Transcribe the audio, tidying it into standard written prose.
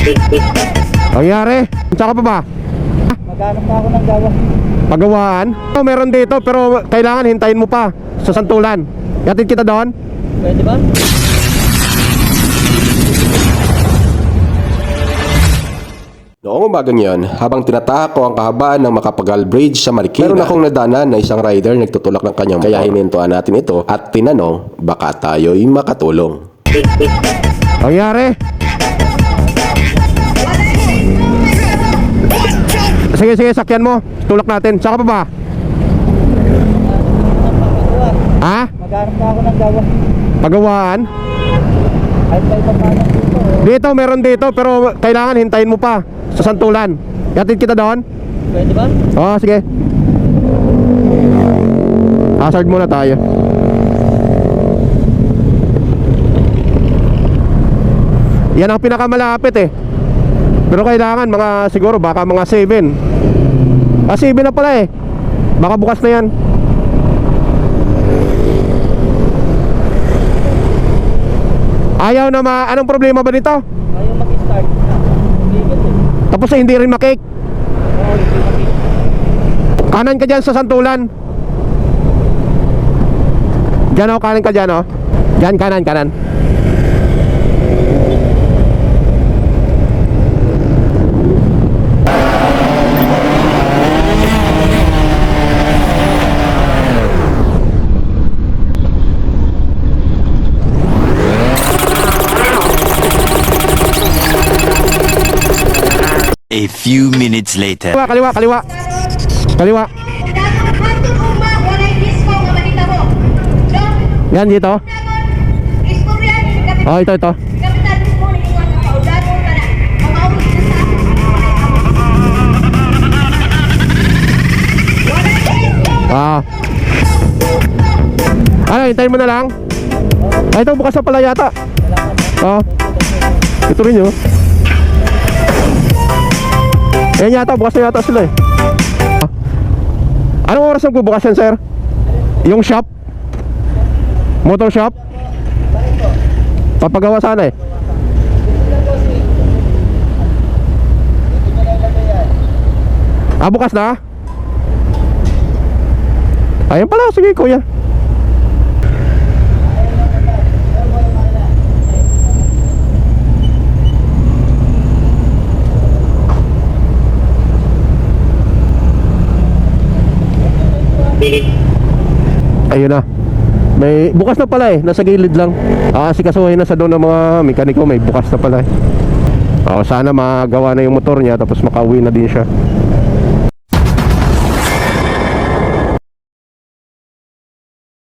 Ang nangyari? Tsaka pa ba? Maghanap pa ako ng gawa. Pagawaan? Oh, meron dito pero kailangan hintayin mo pa sa Santulan. Yatid kita doon? Pwede ba? Noong umagang yon, habang tinatahak ko ang kahabaan ng Macapagal Bridge sa Marikina, meron akong nadaanan na isang rider nagtutulak ng kanyang motor. Kaya hinintuan natin ito at tinanong baka tayo'y makatulong. Ang nangyari? Sige, sige, sakyan mo. Tulak natin. Tsaka pa ba? Ha? Maghanap pa ako ng gawa. Pagawaan? Kahit may paghanap dito. Dito, meron dito pero kailangan hintayin mo pa sa Santulan. Yatid kita doon? Pwede ba? Oo, sige. Hazard muna tayo. Yan ang pinakamalapit eh. Pero kailangan mga siguro baka mga 7. 7 na pala eh. Baka bukas na yan. Ayaw na anong problema ba nito? Ayaw mag-start. Gigil eh. Tapos hindi rin makik. Oo, hindi makik. Kanan ka dyan sa Santulan. Diyan o, kanan ka dyan o. Diyan, kanan, kanan. A few minutes later. Kaliwa, kaliwa, kaliwa. Kaliwa. Yan dito. Oh, ito, ito. Ah. Ano, hintayin mo na lang. Ah, ito bukas na pala yata. Oh. Ito rin yun. Ayan yata, bukas na yata sila eh. Anong oras ang bubukas yan, sir? Yung shop? Motor shop? Papagawa sana eh. Ah, bukas na? Ayun pala, sige kuya. Ayun na. May bukas na pala eh, nasa gilid lang. Asikasuhin na sa doon ng mga mekaniko, may bukas na pala eh. Sana magawa na yung motor niya tapos makauwi na din siya.